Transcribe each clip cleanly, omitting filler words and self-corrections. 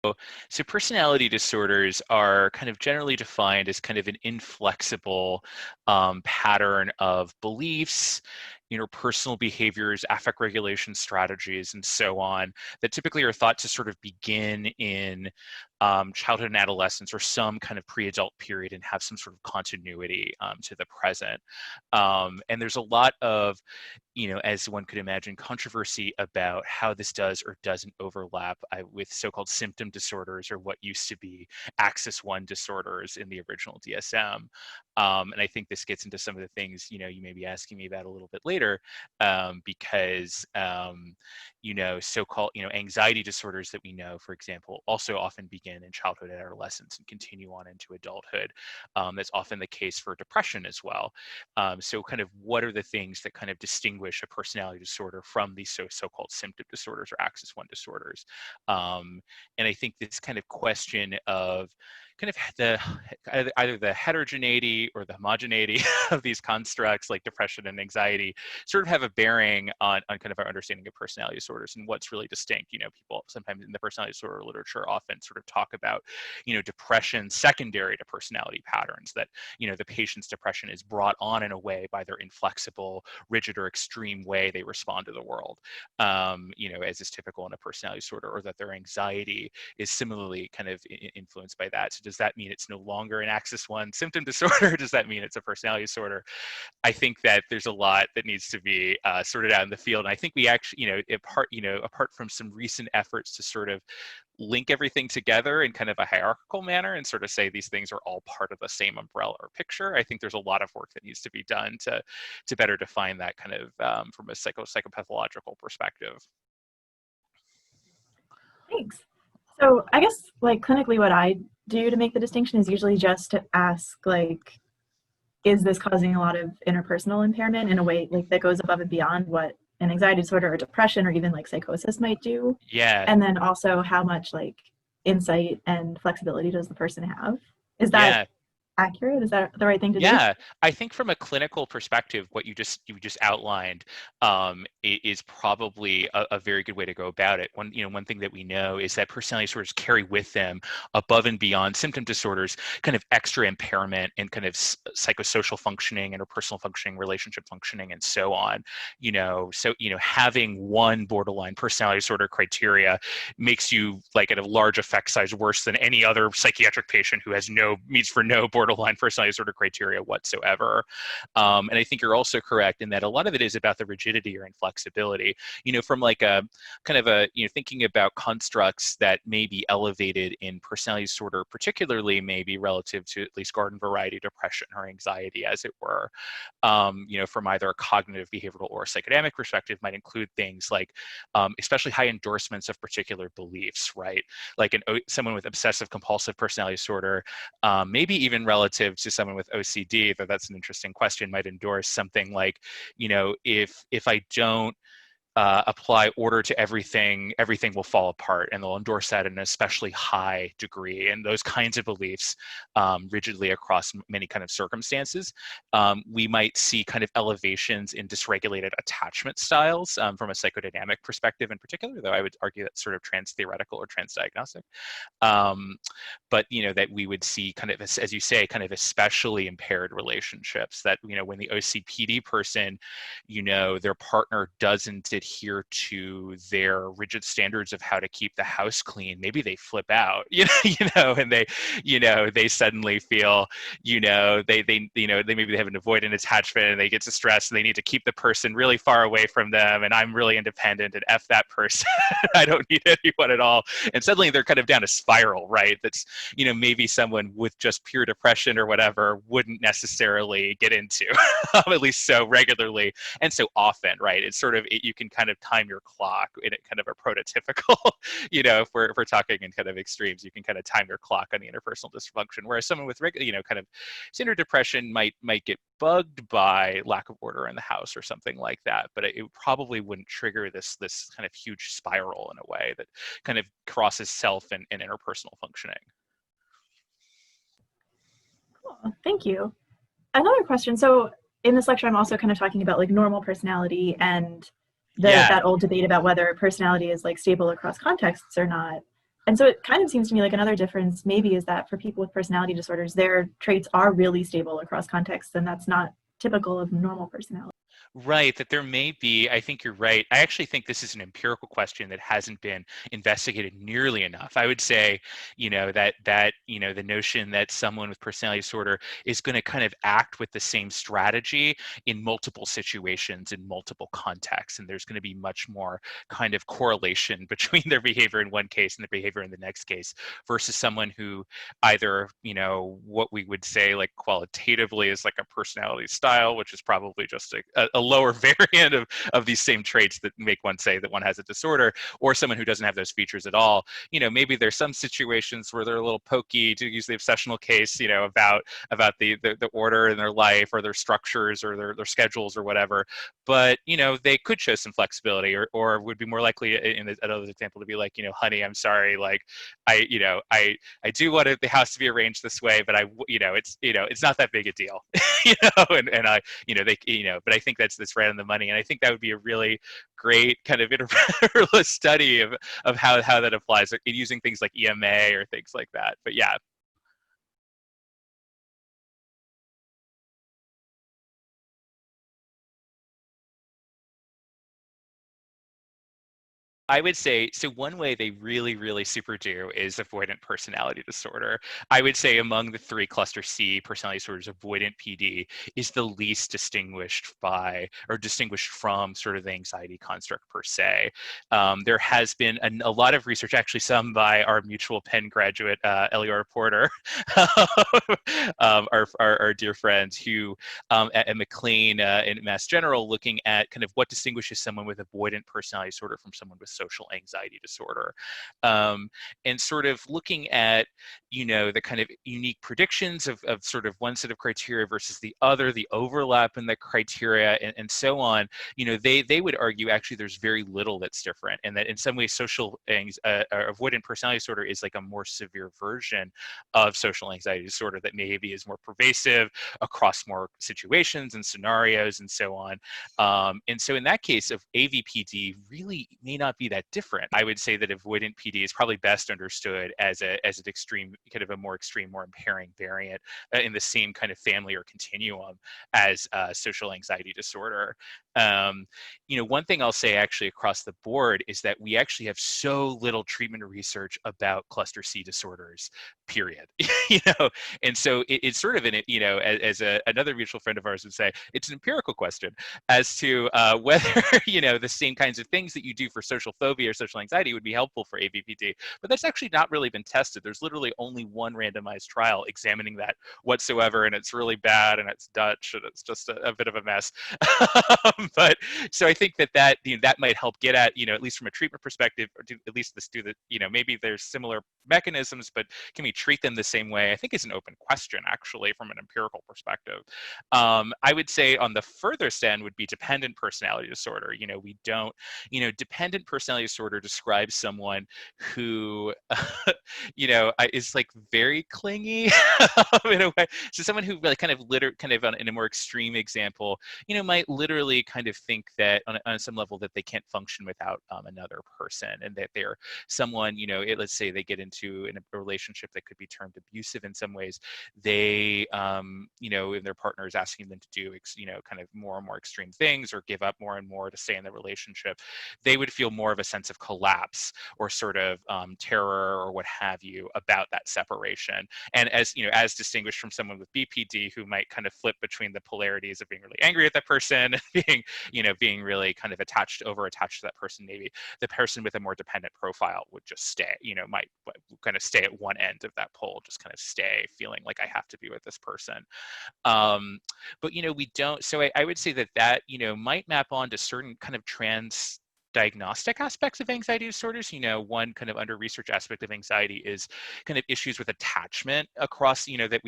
So personality disorders are kind of generally defined as kind of an inflexible pattern of beliefs, interpersonal behaviors, affect regulation strategies, and so on, that typically are thought to sort of begin in childhood and adolescence or some kind of pre-adult period and have some sort of continuity to the present. And there's a lot of, as one could imagine, controversy about how this does or doesn't overlap with so-called symptom disorders, or what used to be Axis 1 disorders in the original DSM. And I think this gets into some of the things, you may be asking me about a little bit later, because, so-called, anxiety disorders that we know, for example, also often begin in childhood and adolescence and continue on into adulthood. That's often the case for depression as well. So kind of what are the things that kind of distinguish a personality disorder from these so-called symptom disorders or Axis 1 disorders? And I think this kind of question of kind of either the heterogeneity or the homogeneity of these constructs like depression and anxiety sort of have a bearing on kind of our understanding of personality disorders and what's really distinct. People sometimes in the personality disorder literature often sort of talk about, depression secondary to personality patterns, that, the patient's depression is brought on in a way by their inflexible, rigid, or extreme way they respond to the world, as is typical in a personality disorder, or that their anxiety is similarly kind of influenced by that. So does that mean it's no longer an Axis 1 symptom disorder? Does that mean it's a personality disorder? I think that there's a lot that needs to be sorted out in the field. And I think we actually, apart from some recent efforts to sort of link everything together in kind of a hierarchical manner and sort of say these things are all part of the same umbrella or picture, I think there's a lot of work that needs to be done to better define that kind of from a psychopathological perspective. Thanks. So I guess like clinically what I do to make the distinction is usually just to ask, like, is this causing a lot of interpersonal impairment in a way like that goes above and beyond what an anxiety disorder or depression or even like psychosis might do? Yeah. And then also how much like insight and flexibility does the person have? Is that Yeah. accurate? Is that the right thing to do? Yeah, I think from a clinical perspective, what you just outlined is probably a very good way to go about it. One thing that we know is that personality disorders carry with them, above and beyond symptom disorders, kind of extra impairment in kind of psychosocial functioning, interpersonal functioning, relationship functioning, and so on. So having one borderline personality disorder criteria makes you like at a large effect size worse than any other psychiatric patient who has meets for no borderline personality disorder criteria whatsoever. And I think you're also correct in that a lot of it is about the rigidity or inflexibility, from like a kind of a, thinking about constructs that may be elevated in personality disorder, particularly maybe relative to at least garden variety depression or anxiety, as it were, from either a cognitive, behavioral, or a psychodynamic perspective, might include things like especially high endorsements of particular beliefs, right? Like someone with obsessive compulsive personality disorder, maybe even relative to someone with OCD, that's an interesting question, might endorse something like, if I don't apply order to everything, everything will fall apart, and they'll endorse that in an especially high degree. And those kinds of beliefs rigidly across many kind of circumstances. We might see kind of elevations in dysregulated attachment styles from a psychodynamic perspective in particular, though I would argue that's sort of trans-theoretical or trans-diagnostic. But, that we would see kind of, as you say, kind of especially impaired relationships, that, when the OCPD person, their partner doesn't adhere to their rigid standards of how to keep the house clean, maybe they flip out, and they suddenly feel, they maybe they have an avoidant attachment and they get distressed and they need to keep the person really far away from them, and I'm really independent and F that person. I don't need anyone at all. And suddenly they're kind of down a spiral, right? That's, maybe someone with just pure depression or whatever wouldn't necessarily get into, at least so regularly and so often, right? It's sort of, you can kind of time your clock in kind of a prototypical, if we're talking in kind of extremes, you can kind of time your clock on the interpersonal dysfunction, whereas someone with kind of standard depression might get bugged by lack of order in the house or something like that, but it probably wouldn't trigger this kind of huge spiral in a way that kind of crosses self and interpersonal functioning. Cool. Thank you. Another question. So in this lecture, I'm also kind of talking about like normal personality and that old debate about whether personality is like stable across contexts or not. And so it kind of seems to me like another difference maybe is that for people with personality disorders, their traits are really stable across contexts, and that's not typical of normal personality. Right, that there may be, I think you're right. I actually think this is an empirical question that hasn't been investigated nearly enough. I would say, the notion that someone with personality disorder is going to kind of act with the same strategy in multiple situations, in multiple contexts, and there's going to be much more kind of correlation between their behavior in one case and their behavior in the next case versus someone who either, what we would say like qualitatively is like a personality style, which is probably just a lower variant of these same traits that make one say that one has a disorder, or someone who doesn't have those features at all. Maybe there's some situations where they're a little pokey, to use the obsessional case, about the order in their life or their structures or their schedules or whatever. But they could show some flexibility, or would be more likely in another example to be like, honey, I'm sorry, like I do want the house to be arranged this way, but it's not that big a deal, and I, they, but I think that's right on the money. And I think that would be a really great kind of interpersonal study of how that applies, using things like EMA or things like that. But yeah. I would say, so one way they really, really super do is avoidant personality disorder. I would say among the three cluster C personality disorders, avoidant PD is the least distinguished by or distinguished from sort of the anxiety construct per se. There has been a lot of research, actually some by our mutual Penn graduate, Elior Porter, our dear friend, who at McLean in Mass General, looking at kind of what distinguishes someone with avoidant personality disorder from someone with social anxiety disorder, and sort of looking at the kind of unique predictions of sort of one set of criteria versus the other, the overlap in the criteria, and so on. They would argue actually there's very little that's different, and that in some ways avoidant personality disorder is like a more severe version of social anxiety disorder that maybe is more pervasive across more situations and scenarios and so on. And so in that case of AVPD really may not be that different. I would say that avoidant PD is probably best understood as an extreme, kind of a more extreme, more impairing variant in the same kind of family or continuum as social anxiety disorder. One thing I'll say actually across the board is that we actually have so little treatment research about cluster C disorders, period. And so it's sort of as another mutual friend of ours would say, it's an empirical question as to whether the same kinds of things that you do for social phobia or social anxiety would be helpful for AVPD. But that's actually not really been tested. There's literally only one randomized trial examining that whatsoever, and it's really bad, and it's Dutch, and it's just a bit of a mess. But so I think that might help get at at least from a treatment perspective, or at least do the maybe there's similar mechanisms, but can we treat them the same way? I think is an open question actually from an empirical perspective. I would say on the furthest end would be dependent personality disorder. We don't, dependent personality disorder describes someone who, is like very clingy in a way. So someone who like kind of in a more extreme example, might literally kind of think that on some level that they can't function without another person, and that they're someone, let's say they get into a relationship that could be termed abusive in some ways, they, if their partner is asking them to do, kind of more and more extreme things or give up more and more to stay in the relationship, they would feel more of a sense of collapse or sort of terror or what have you about that separation. And as distinguished from someone with BPD who might kind of flip between the polarities of being really angry at that person and being really kind of over attached to that person, maybe the person with a more dependent profile would just stay, might kind of stay at one end of that pole, just kind of stay feeling like I have to be with this person. But we don't. So I would say that might map on to certain kind of diagnostic aspects of anxiety disorders. One kind of under research aspect of anxiety is kind of issues with attachment across, that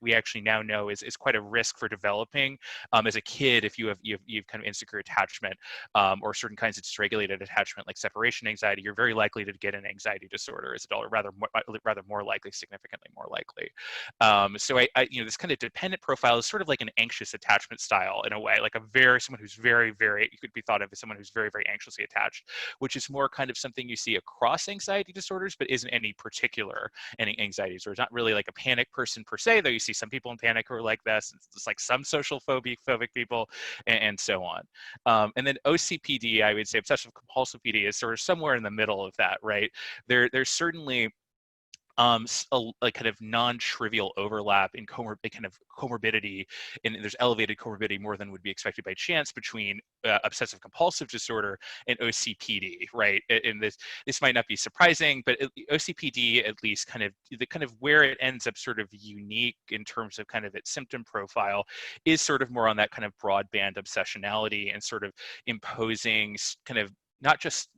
we actually now know is quite a risk for developing as a kid if you have kind of insecure attachment, or certain kinds of dysregulated attachment like separation anxiety. You're very likely to get an anxiety disorder as an adult, or rather more likely, significantly more likely. So this kind of dependent profile is sort of like an anxious attachment style in a way, like someone who's very, very, you could be thought of as someone who's very, very anxiously attached, which is more kind of something you see across anxiety disorders, but isn't any particular anxiety disorder. It's not really like a panic person per se, though you see some people in panic who are like this. It's like some social phobic people, and so on. And then OCPD, I would say obsessive compulsive PD, is sort of somewhere in the middle of that, right? There's certainly a kind of non-trivial overlap in kind of comorbidity, and there's elevated comorbidity more than would be expected by chance between obsessive compulsive disorder and OCPD, right? And this might not be surprising, but OCPD, at least kind of where it ends up sort of unique in terms of kind of its symptom profile, is sort of more on that kind of broadband obsessionality and sort of imposing kind of not just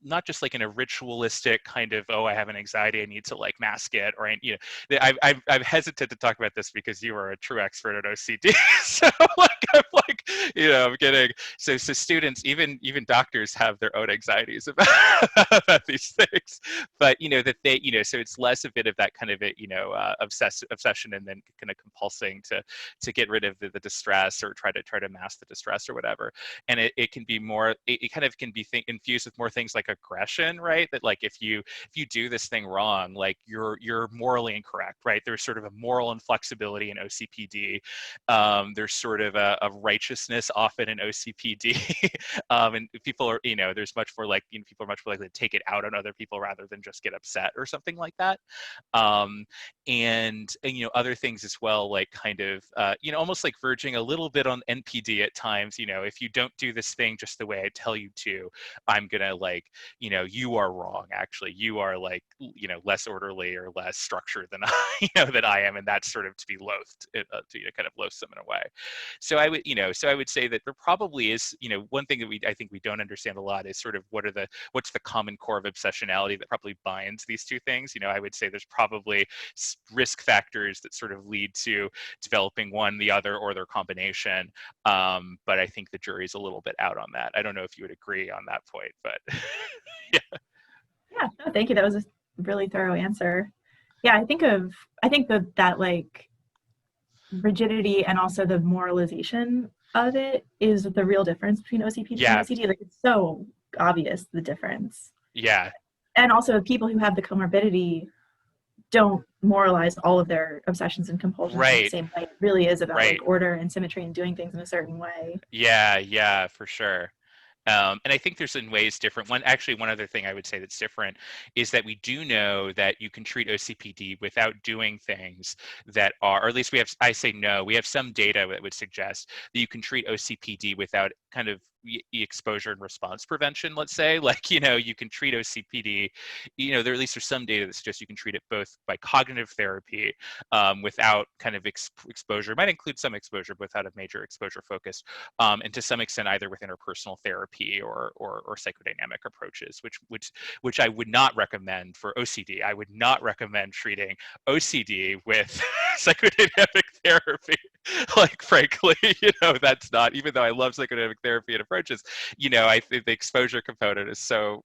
like in a ritualistic kind of, oh, I have an anxiety, I need to like mask it, or I've hesitant to talk about this because you are a true expert at OCD. So like I'm getting so students, even doctors have their own anxieties about, about these things, but that they so it's less a bit of that kind of obsession and then kind of compulsing to get rid of the distress or try to mask the distress or whatever. And it can be more, it kind of can be infused with more things like aggression, right? That like if you do this thing wrong, like you're morally incorrect, right? There's sort of a moral inflexibility in OCPD. There's sort of a righteousness often in OCPD. And people are, there's much more like, people are much more likely to take it out on other people rather than just get upset or something like that. And other things as well, like kind of almost like verging a little bit on NPD at times. If you don't do this thing just the way I tell you to, I'm gonna like, you are wrong. Actually, you are like, less orderly or less structured than than I am, and that's sort of to be loathed, to kind of loathsome in a way. So I would say that there probably is, one thing that I think we don't understand a lot is sort of what's the common core of obsessionality that probably binds these two things. I would say there's probably risk factors that sort of lead to developing one, the other, or their combination. But I think the jury's a little bit out on that. I don't know if you would agree on that point, but yeah. Yeah, no, thank you. That was a really thorough answer. Yeah, I think that like rigidity and also the moralization of it is the real difference between OCPD and Yeah. OCD. Like it's so obvious the difference. Yeah. And also people who have the comorbidity don't moralize all of their obsessions and compulsions in the Right. same way. It really is about Right. like order and symmetry and doing things in a certain way. Yeah, for sure. And I think there's in ways different. One other thing I would say that's different is that we do know that you can treat OCPD without doing things that are, or at least we have some data that would suggest that you can treat OCPD without kind of exposure and response prevention, let's say. Like, you can treat OCPD, at least there's some data that suggests you can treat it both by cognitive therapy without kind of exposure. It might include some exposure, but without a major exposure focus, and to some extent either with interpersonal therapy or psychodynamic approaches, which I would not recommend for OCD. I would not recommend treating OCD with psychodynamic therapy. Like, frankly, that's not, even though I love psychodynamic therapy and approaches, I think the exposure component is so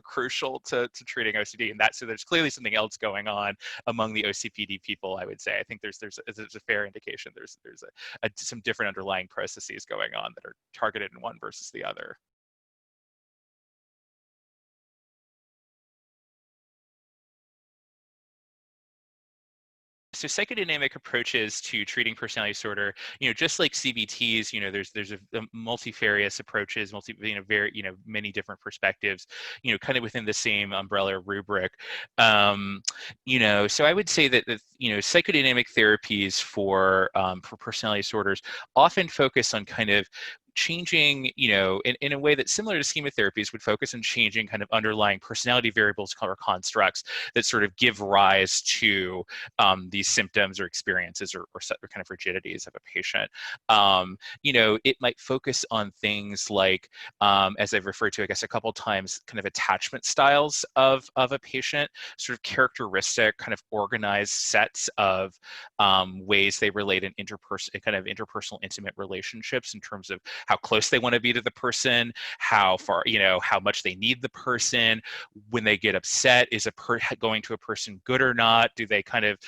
crucial to treating OCD. And so there's clearly something else going on among the OCPD people, I would say. I think there's a fair indication there's some different underlying processes going on that are targeted in one versus the other. So psychodynamic approaches to treating personality disorder, just like CBTs, there's a multifarious approaches, many different perspectives, kind of within the same umbrella rubric. So I would say that psychodynamic therapies for personality disorders often focus on kind of changing, in a way that's similar to schema therapies, would focus on changing kind of underlying personality variables or constructs that sort of give rise to these symptoms or experiences or kind of rigidities of a patient. It might focus on things like, as I've referred to, I guess, a couple times, kind of attachment styles of a patient, sort of characteristic, kind of organized sets of ways they relate in interpersonal intimate relationships in terms of how close they want to be to the person, how far, how much they need the person. When they get upset, is going to a person good or not? Do they kind of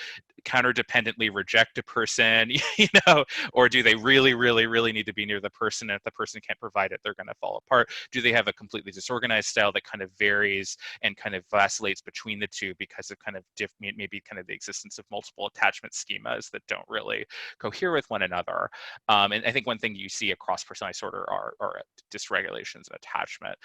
counter-dependently reject a person, you know, or do they really, really, really need to be near the person? And if the person can't provide it, they're going to fall apart. Do they have a completely disorganized style that kind of varies and kind of vacillates between the two because of kind of maybe kind of the existence of multiple attachment schemas that don't really cohere with one another? And I think one thing you see across personality disorder are dysregulations and attachment.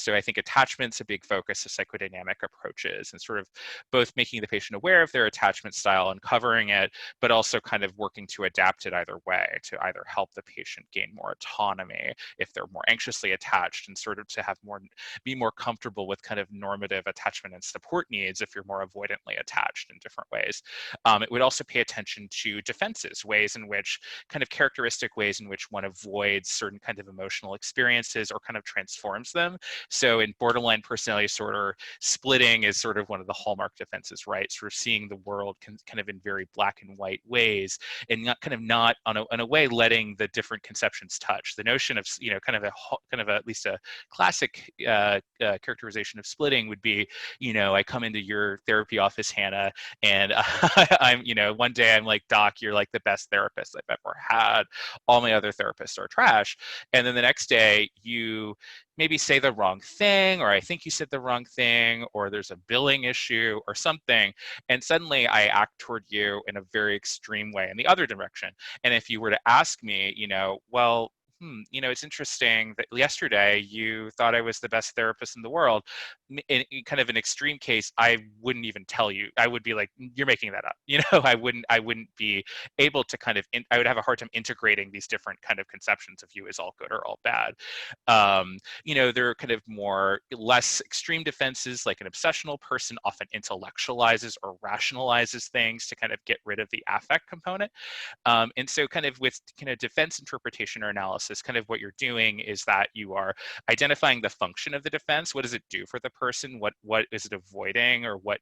So I think attachment's a big focus of psychodynamic approaches, and sort of both making the patient aware of their attachment style and covering it, but also kind of working to adapt it either way, to either help the patient gain more autonomy if they're more anxiously attached, and sort of to have more, be more comfortable with kind of normative attachment and support needs if you're more avoidantly attached in different ways. It would also pay attention to defenses, ways in which kind of characteristic ways in which one avoids certain kind of emotional experiences or kind of transforms them. So in borderline personality disorder, splitting is sort of one of the hallmark defenses, right? Sort of seeing the world kind of in very black and white ways, and not kind of not in a way letting the different conceptions touch. The notion of, you know, kind of at least a classic characterization of splitting would be, you know, I come into your therapy office, Hannah, and I'm, you know, one day I'm like, Doc, you're like the best therapist I've ever had. All my other therapists are trash. And then the next day you maybe say the wrong thing, or I think you said the wrong thing, or there's a billing issue or something. And suddenly I act toward you in a very extreme way in the other direction. And if you were to ask me, you know, well, you know, it's interesting that yesterday you thought I was the best therapist in the world. In kind of an extreme case, I wouldn't even tell you. I would be like, you're making that up. You know, I wouldn't be able to kind of, I would have a hard time integrating these different kind of conceptions of you as all good or all bad. You know, there are kind of more, less extreme defenses, like an obsessional person often intellectualizes or rationalizes things to kind of get rid of the affect component. And so kind of with kind of defense interpretation or analysis, kind of what you're doing is that you are identifying the function of the defense. What does it do for the person? What is it avoiding, or what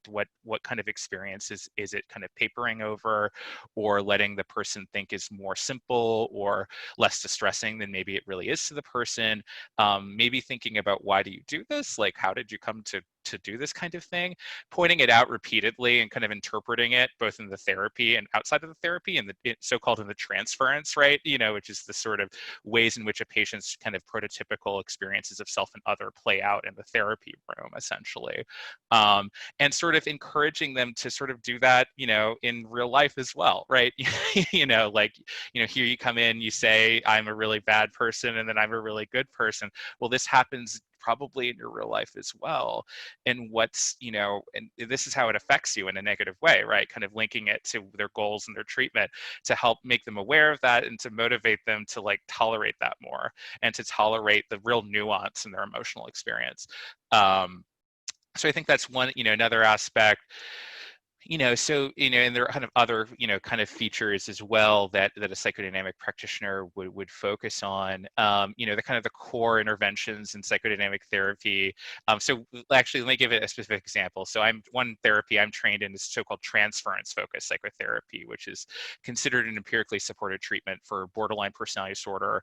kind of experience is it kind of papering over, or letting the person think is more simple or less distressing than maybe it really is to the person? Maybe thinking about, why do you do this? Like, how did you come to do this kind of thing? Pointing it out repeatedly and kind of interpreting it both in the therapy and outside of the therapy, and the so-called in the transference, right? You know, which is the sort of ways in which a patient's kind of prototypical experiences of self and other play out in the therapy room, essentially. And sort of encouraging them to sort of do that, you know, in real life as well, right? You know, like, you know, here you come in, you say, I'm a really bad person, and then I'm a really good person. Well, this happens probably in your real life as well. And what's, you know, and this is how it affects you in a negative way, right? Kind of linking it to their goals and their treatment, to help make them aware of that and to motivate them to like tolerate that more, and to tolerate the real nuance in their emotional experience. So I think that's one, you know, another aspect. You know, so, you know, and there are kind of other, you know, kind of features as well that a psychodynamic practitioner would focus on. You know, the kind of the core interventions in psychodynamic therapy. So actually, let me give it a specific example. So one therapy I'm trained in is so-called transference focused psychotherapy, which is considered an empirically supported treatment for borderline personality disorder.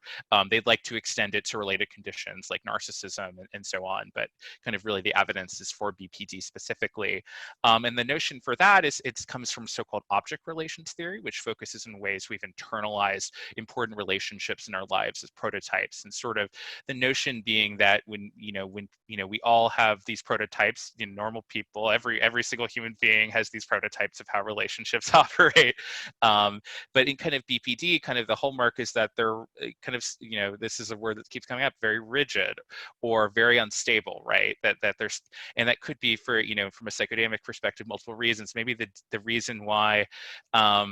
They'd like to extend it to related conditions like narcissism and so on, but kind of really the evidence is for BPD specifically. And the notion for that is it comes from so-called object relations theory, which focuses on ways we've internalized important relationships in our lives as prototypes. And sort of the notion being that when we all have these prototypes, you know, normal people, every single human being has these prototypes of how relationships operate. But in kind of BPD, kind of the hallmark is that they're kind of, you know, this is a word that keeps coming up, very rigid or very unstable, right? That there's, and that could be for, you know, from a psychodynamic perspective, multiple reasons. Maybe the reason why I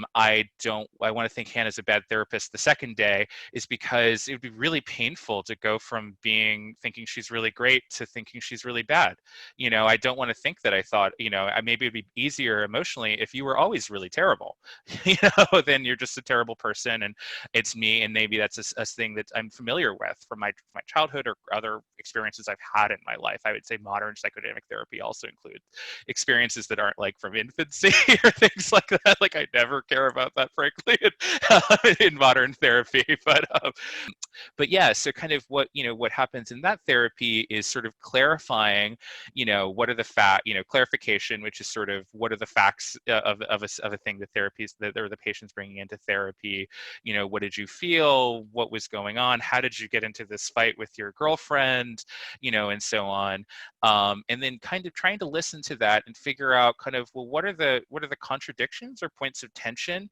want to think Hannah's a bad therapist the second day is because it would be really painful to go from thinking she's really great to thinking she's really bad. You know, I don't want to think that I thought, you know, maybe it'd be easier emotionally if you were always really terrible, you know, then you're just a terrible person and it's me. And maybe that's a thing that I'm familiar with from my childhood or other experiences I've had in my life. I would say modern psychodynamic therapy also includes experiences that aren't like from infancy or things like that. Like I never care about that, frankly, in modern therapy. But yeah, so kind of what, what happens in that therapy is sort of clarifying, what are the clarification, which is sort of what are the facts of a thing the therapies that or the patient's bringing into therapy. What did you feel? What was going on? How did you get into this fight with your girlfriend? And so on. And then kind of trying to listen to that and figure out kind of, well, what are the contradictions or points of tension?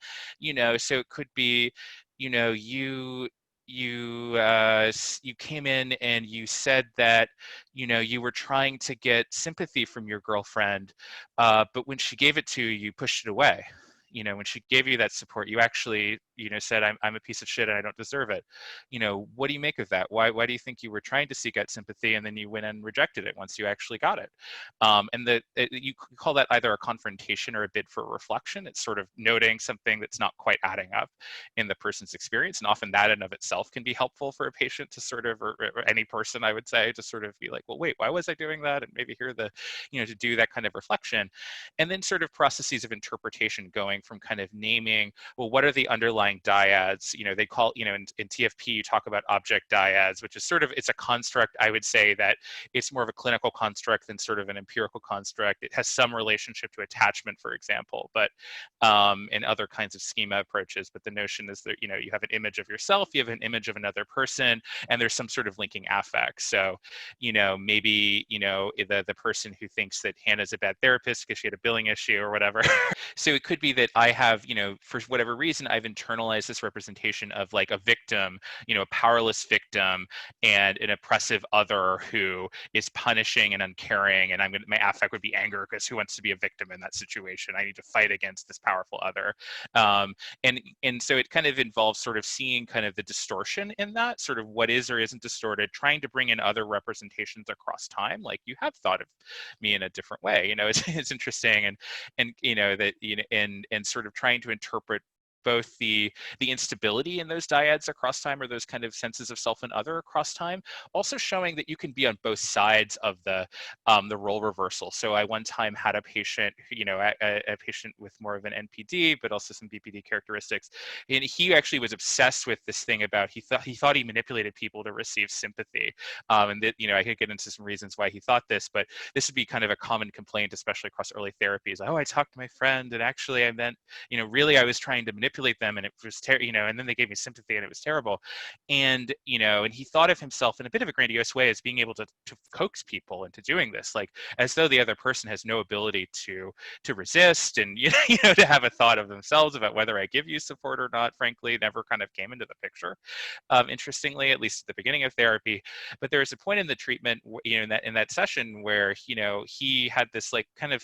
So it could be, you came in and you said that you were trying to get sympathy from your girlfriend, but when she gave it to you, you pushed it away. When she gave you that support, you actually said, I'm a piece of shit and I don't deserve it. What do you make of that? Why do you think you were trying to seek out sympathy and then you went and rejected it once you actually got it? And you call that either a confrontation or a bid for reflection. It's sort of noting something that's not quite adding up in the person's experience, and often that in of itself can be helpful for a patient to sort of, or any person, I would say, to sort of be like, well, wait, why was I doing that? And maybe hear to do that kind of reflection. And then sort of processes of interpretation, going from kind of naming, well, what are the underlying dyads? They call, in TFP, you talk about object dyads, which is sort of, it's a construct, I would say that it's more of a clinical construct than sort of an empirical construct. It has some relationship to attachment, for example, but in other kinds of schema approaches. But the notion is that, you have an image of yourself, you have an image of another person, and there's some sort of linking affect. So, maybe, the person who thinks that Hannah's a bad therapist because she had a billing issue or whatever. So it could be that I have, for whatever reason, I've internalized this representation of like a victim, a powerless victim, and an oppressive other who is punishing and uncaring. And my affect would be anger, because who wants to be a victim in that situation? I need to fight against this powerful other. And so it kind of involves sort of seeing kind of the distortion in that, sort of what is or isn't distorted, trying to bring in other representations across time. Like, you have thought of me in a different way. It's interesting, and sort of trying to interpret both the instability in those dyads across time, or those kind of senses of self and other across time, also showing that you can be on both sides of the role reversal. So I one time had a patient, a patient with more of an NPD, but also some BPD characteristics, and he actually was obsessed with this thing about he thought he manipulated people to receive sympathy, and that I could get into some reasons why he thought this, but this would be kind of a common complaint, especially across early therapies. Oh, I talked to my friend, and actually I meant, really I was trying to manipulate them, and it was and then they gave me sympathy, and it was terrible. And and he thought of himself in a bit of a grandiose way as being able to coax people into doing this, like as though the other person has no ability to resist, and to have a thought of themselves about whether I give you support or not, frankly, never kind of came into the picture, interestingly, at least at the beginning of therapy. But there was a point in the treatment, in that session where he had this like kind of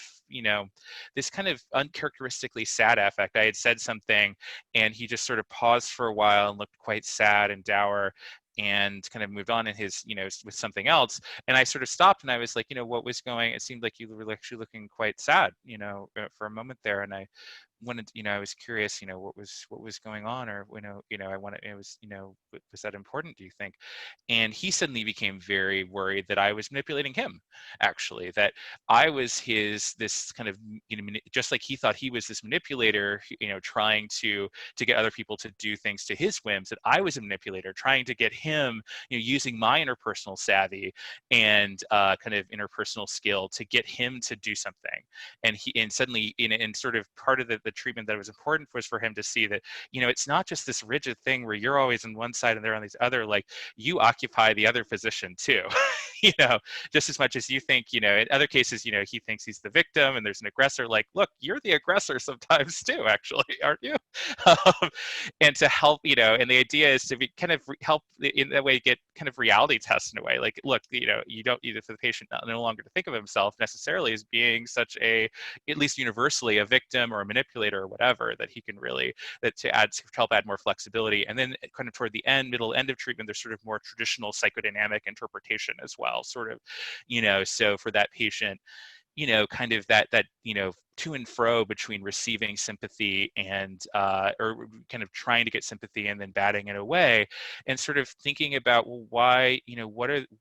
this kind of uncharacteristically sad affect. I had said something, and he just sort of paused for a while and looked quite sad and dour, and kind of moved on in his, with something else. And I sort of stopped, and I was like, what was going? It seemed like you were actually looking quite sad, for a moment there. And I wanted, I was curious, what was going on, or I wanted, it was, was that important, do you think? And he suddenly became very worried that I was manipulating him, actually, that I was this kind of, just like he thought he was this manipulator, trying to get other people to do things to his whims, that I was a manipulator trying to get him, using my interpersonal savvy and kind of interpersonal skill to get him to do something. And suddenly, and sort of part of the treatment that was important was for him to see that, it's not just this rigid thing where you're always on one side and they're on these other, like, you occupy the other position too. Just as much as you think, in other cases, he thinks he's the victim and there's an aggressor. Like, look, you're the aggressor sometimes too, actually, aren't you? And to help, and the idea is to be kind of help in that way, get kind of reality test in a way. Like, look, you don't either, for the patient no longer to think of himself necessarily as being such a, at least universally, a victim or a manipulator or whatever, that he can really, that to help add more flexibility. And then kind of toward the middle end of treatment, there's sort of more traditional psychodynamic interpretation as well, sort of, so for that patient, kind of that to and fro between receiving sympathy and or kind of trying to get sympathy and then batting it away, and sort of thinking about, well, why,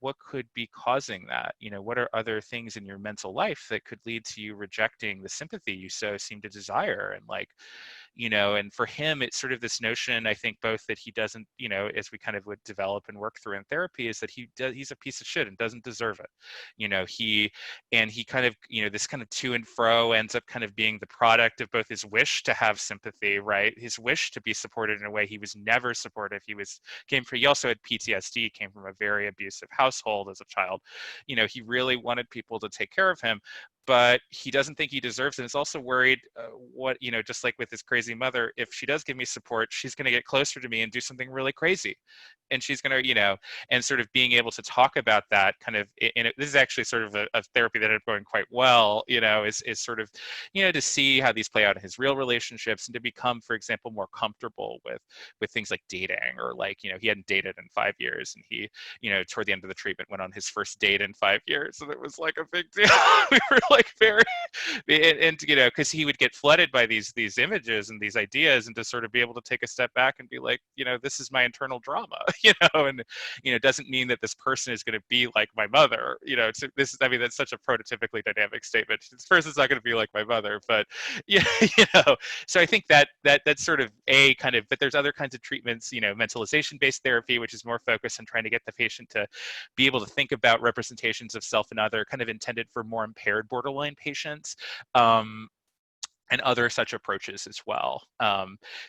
what could be causing that? What are other things in your mental life that could lead to you rejecting the sympathy you so seem to desire? And like, and for him, it's sort of this notion, I think, both that he doesn't, as we kind of would develop and work through in therapy, is that he's a piece of shit and doesn't deserve it. He kind of, this kind of to and fro ends up kind of being the product of both his wish to have sympathy, right? His wish to be supported in a way he was never supportive. He also had PTSD, came from a very abusive household as a child. He really wanted people to take care of him, but he doesn't think he deserves it. He's also worried just like with his crazy mother, if she does give me support, she's going to get closer to me and do something really crazy. And she's going to, and sort of being able to talk about that kind of, this is actually sort of a therapy that ended up going quite well, is sort of, to see how these play out in his real relationships, and to become, for example, more comfortable with things like dating, or like, he hadn't dated in 5 years, and he, toward the end of the treatment, went on his first date in 5 years. And it was like a big deal. We were like very, and because he would get flooded by these images and these ideas, and to sort of be able to take a step back and be like, this is my internal drama, and doesn't mean that this person is going to be like my mother. That's such a prototypically dynamic statement. This person's not going to be like my mother, but so I think that's sort of a kind of, but there's other kinds of treatments, mentalization-based therapy, which is more focused on trying to get the patient to be able to think about representations of self and other, kind of intended for more impaired borderline patients. And other such approaches as well.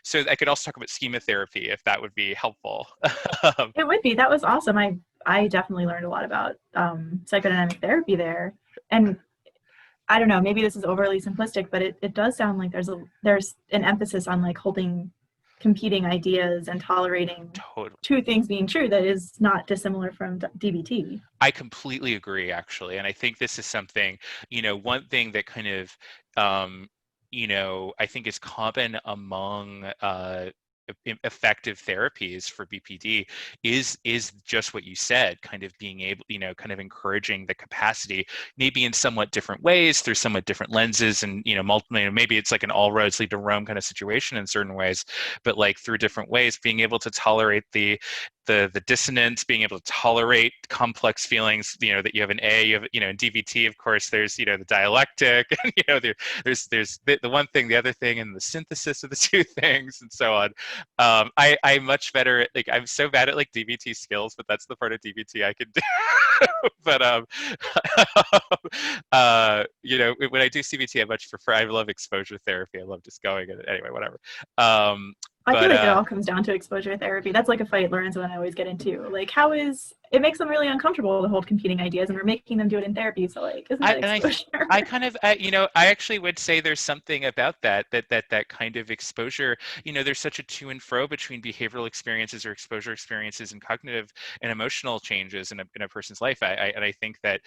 So I could also talk about schema therapy if that would be helpful. It would be. That was awesome. I definitely learned a lot about psychodynamic therapy there. And I don't know, maybe this is overly simplistic, but it does sound like there's an emphasis on like holding competing ideas and tolerating Totally. two things being true that is not dissimilar from DBT. I completely agree, actually. And I think this is something, one thing that kind of, I think is common among effective therapies for BPD is just what you said, kind of being able, kind of encouraging the capacity, maybe in somewhat different ways, through somewhat different lenses, and maybe it's like an all roads lead to Rome kind of situation in certain ways, but like through different ways, being able to tolerate the dissonance, being able to tolerate complex feelings, that you have in DBT, of course, there's, the dialectic, and, there's the one thing, the other thing, and the synthesis of the two things, and so on. I'm much better at, like, I'm so bad at like DBT skills, but that's the part of DBT I can do. But when I do CBT, I much prefer. I love exposure therapy. I love just going, and anyway, whatever. I feel like it all comes down to exposure therapy. That's like a fight Lorenzo and I always get into. Like, it makes them really uncomfortable to hold competing ideas, and we're making them do it in therapy. So like, isn't that exposure? I kind of, I actually would say there's something about that kind of exposure. There's such a to and fro between behavioral experiences or exposure experiences and cognitive and emotional changes in a person's life. And I think that,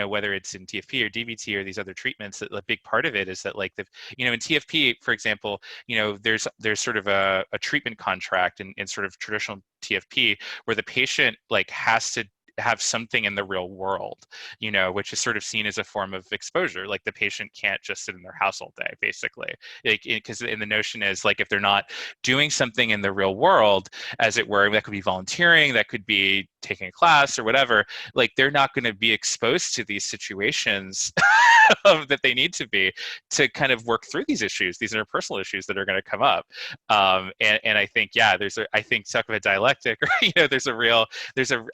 whether it's in TFP or DBT or these other treatments, that a big part of it is that, like, in TFP, for example, there's sort of a treatment contract in sort of traditional TFP, where the patient like has to have something in the real world, which is sort of seen as a form of exposure. Like, the patient can't just sit in their house all day, basically, because the notion is, like, if they're not doing something in the real world, as it were, that could be volunteering, that could be taking a class or whatever, like, they're not going to be exposed to these situations that they need to be, to kind of work through these issues, these interpersonal issues that are going to come up. And I think, yeah, I think, talk about dialectic, or, I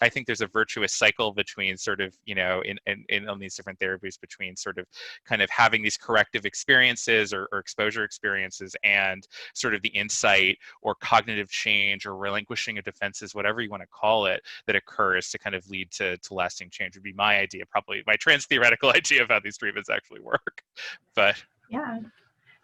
think there's a virtuous cycle between sort of, in on these different therapies, between sort of kind of having these corrective experiences or exposure experiences, and sort of the insight or cognitive change or relinquishing of defenses, whatever you want to call it, that occurs to kind of lead to lasting change, would be my idea, probably my trans theoretical idea of how these treatments actually work. But yeah.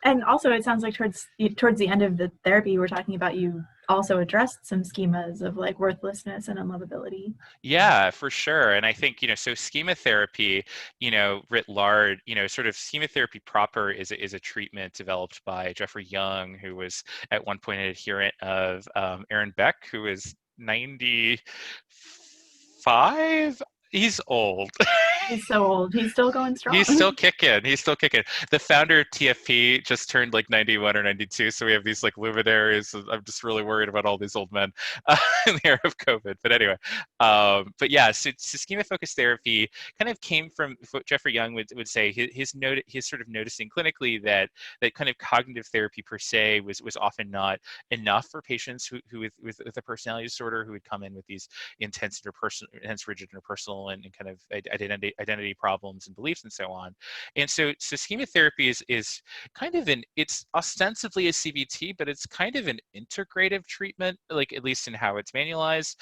And also, it sounds like towards the end of the therapy, you were talking about, you also addressed some schemas of like worthlessness and unlovability. yeah, for sure. And I think, so schema therapy, writ large, sort of schema therapy proper is a treatment developed by Jeffrey Young, who was at one point an adherent of Aaron Beck, who is 95. He's old. He's so old. He's still going He's still strong. kicking. He's still kicking. The founder of TFP just turned like 91 or 92, so we have these like luminaries. I'm just really worried about all these old men in the era of COVID. But anyway, but yeah, so schema-focused therapy kind of came from what Jeffrey Young would say. His sort of noticing clinically that kind of cognitive therapy per se was often not enough for patients who with a personality disorder who would come in with these intense rigid interpersonal and kind of identity problems and beliefs and so on. And so schema therapy is kind of it's ostensibly a CBT, but it's kind of an integrative treatment, like at least in how it's manualized,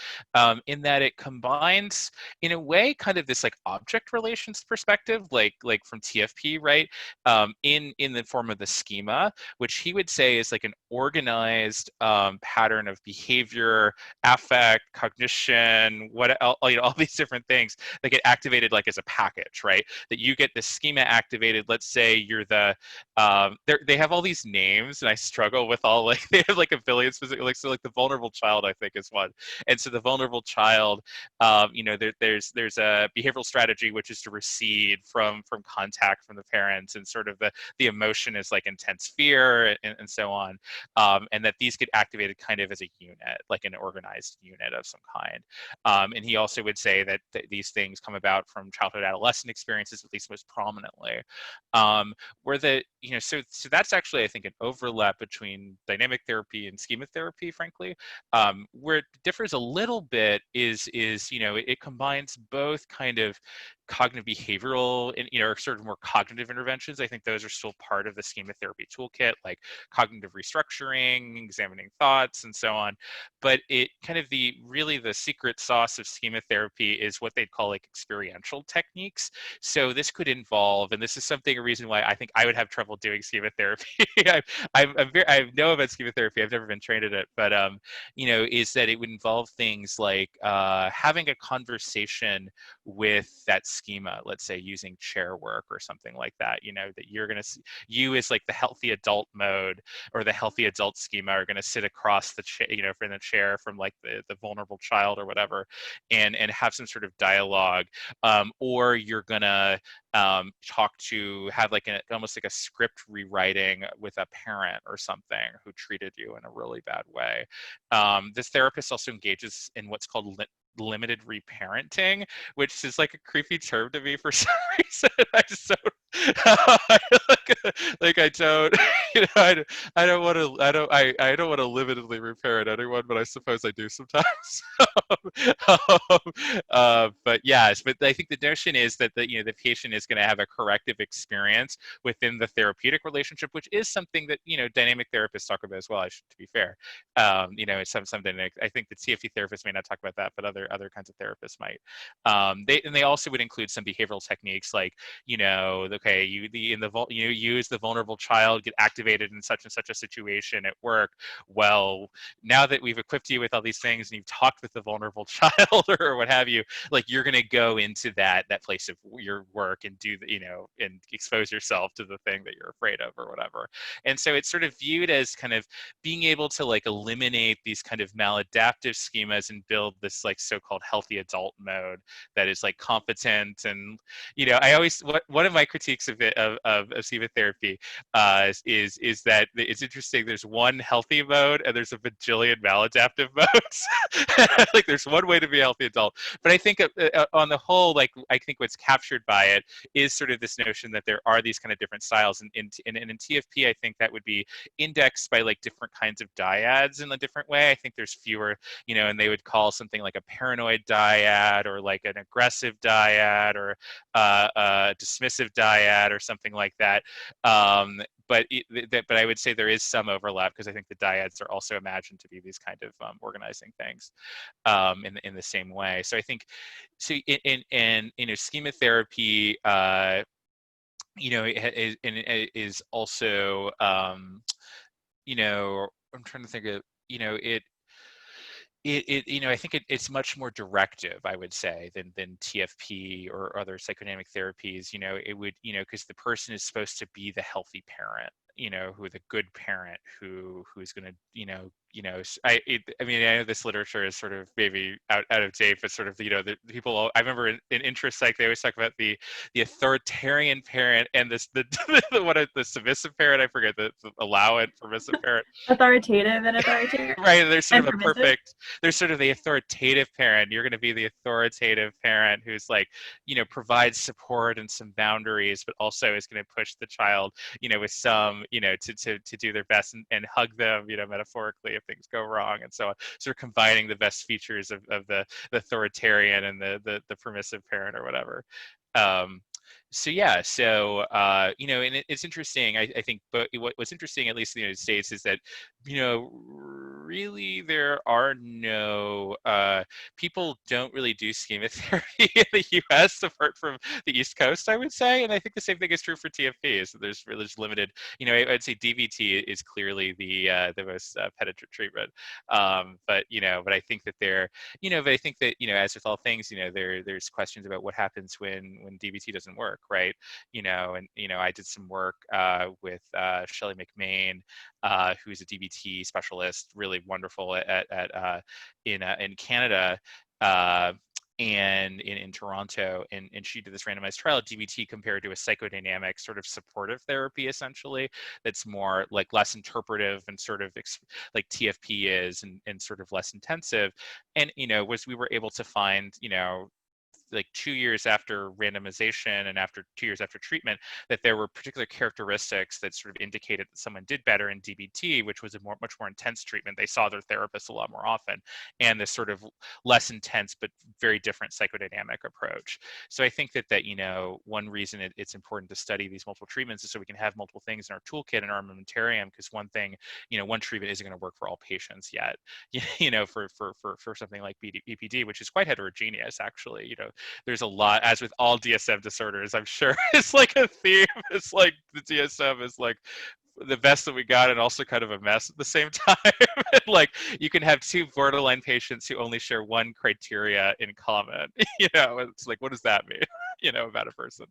in that it combines, in a way, kind of this like object relations perspective, like from TFP, right? In the form of the schema, which he would say is like an organized pattern of behavior, affect, cognition, all these different things that get activated like as a package, right? That you get the schema activated. Let's say you're they have all these names, and I struggle with all like they have like a billion specific, like so like the vulnerable child I think is one, and so the vulnerable child, there's a behavioral strategy which is to recede from contact from the parents, and sort of the emotion is like intense fear and so on, and that these get activated kind of as a unit, like an organized unit of some kind. And he also would say that these things come about from childhood adolescent experiences, at least most prominently. Where so that's actually, I think, an overlap between dynamic therapy and schema therapy, frankly. Where it differs a little bit is it combines both kind of cognitive behavioral and sort of more cognitive interventions. I think those are still part of the schema therapy toolkit, like cognitive restructuring, examining thoughts, and so on. But it kind of the secret sauce of schema therapy is what they'd call like experiential techniques. So this could involve, and this is a reason why I think I would have trouble doing schema therapy. I know about schema therapy. I've never been trained in it, but is that it would involve things like having a conversation with that schema, let's say using chair work or something like that, that you're going to, you as like the healthy adult mode or the healthy adult schema are going to sit across the chair, from the chair from like the vulnerable child or whatever, and have some sort of dialogue, or you're going to have like almost like a script rewriting with a parent or something who treated you in a really bad way. This therapist also engages in what's called limited reparenting, which is like a creepy term to me for some reason. I just don't. like I don't, I don't want to, I don't want to limitedly reparent anyone, but I suppose I do sometimes. But yes, but I think the notion is that the patient is going to have a corrective experience within the therapeutic relationship, which is something that dynamic therapists talk about as well. To be fair, some dynamic. I think the TFT therapists may not talk about that, but other kinds of therapists might. They also would include some behavioral techniques like okay, you as the vulnerable child get activated in such and such a situation at work. Well, now that we've equipped you with all these things and you've talked with the vulnerable child or what have you, like you're going to go into that place of your work and do and expose yourself to the thing that you're afraid of or whatever. And so it's sort of viewed as kind of being able to like eliminate these kind of maladaptive schemas and build this like so-called healthy adult mode that is like competent. And I always, one of my critiques of it of schema therapy is that it's interesting. There's one healthy mode and there's a bajillion maladaptive modes. Like there's one way to be a healthy adult, but I think on the whole, like I think what's captured by it is sort of this notion that there are these kind of different styles, and in TFP, I think that would be indexed by like different kinds of dyads in a different way. I think there's fewer, and they would call something like a paranoid dyad or like an aggressive dyad or a dismissive dyad or something like that. But I would say there is some overlap because I think the dyads are also imagined to be these kind of organizing things in the same way. So I think so in schema therapy, is also I'm trying to think of I think it's much more directive, I would say, than TFP or other psychodynamic therapies. It would, because the person is supposed to be the healthy parent, who the good parent who's going to, I mean, I know this literature is sort of maybe out of date, but sort of, the people, I remember in interest psych, they always talk about the authoritarian parent and the submissive parent, I forget, the allowant, permissive parent. Authoritative and authoritarian Right, there's sort and of a permissive. perfect, there's sort of the authoritative parent. You're going to be the authoritative parent who's like, provides support and some boundaries, but also is going to push the child, with some, to do their best, and hug them, metaphorically, if things go wrong, and so on. Sort of combining the best features of the authoritarian and the permissive parent or whatever. um, so yeah, and it's interesting. I think, but what's interesting, at least in the United States, is that, really there are no people don't really do schema therapy in the U.S. apart from the East Coast, I would say, and I think the same thing is true for TFP. Is that there's really just limited. I'd say DBT is clearly the most penetrant treatment, but I think that but I think that, as with all things, there's questions about what happens when DBT doesn't work, right? And I did some work with Shelley McMain, who's a DBT specialist, really wonderful in Canada. Uh, and in Toronto, and she did this randomized trial of DBT compared to a psychodynamic sort of supportive therapy, essentially, that's more like less interpretive and sort of like TFP is, and sort of less intensive. And we were able to find, like 2 years after randomization and after 2 years after treatment, that there were particular characteristics that sort of indicated that someone did better in DBT, which was a much more intense treatment. They saw their therapist a lot more often, and this sort of less intense but very different psychodynamic approach. So I think that one reason it's important to study these multiple treatments is so we can have multiple things in our toolkit and armamentarium, because one treatment isn't going to work for all patients yet. For something like BPD, which is quite heterogeneous, actually. There's a lot, as with all DSM disorders, I'm sure. It's like a theme. It's like the DSM is like the best that we got, and also kind of a mess at the same time. Like, you can have two borderline patients who only share one criteria in common. It's like, what does that mean? About a person.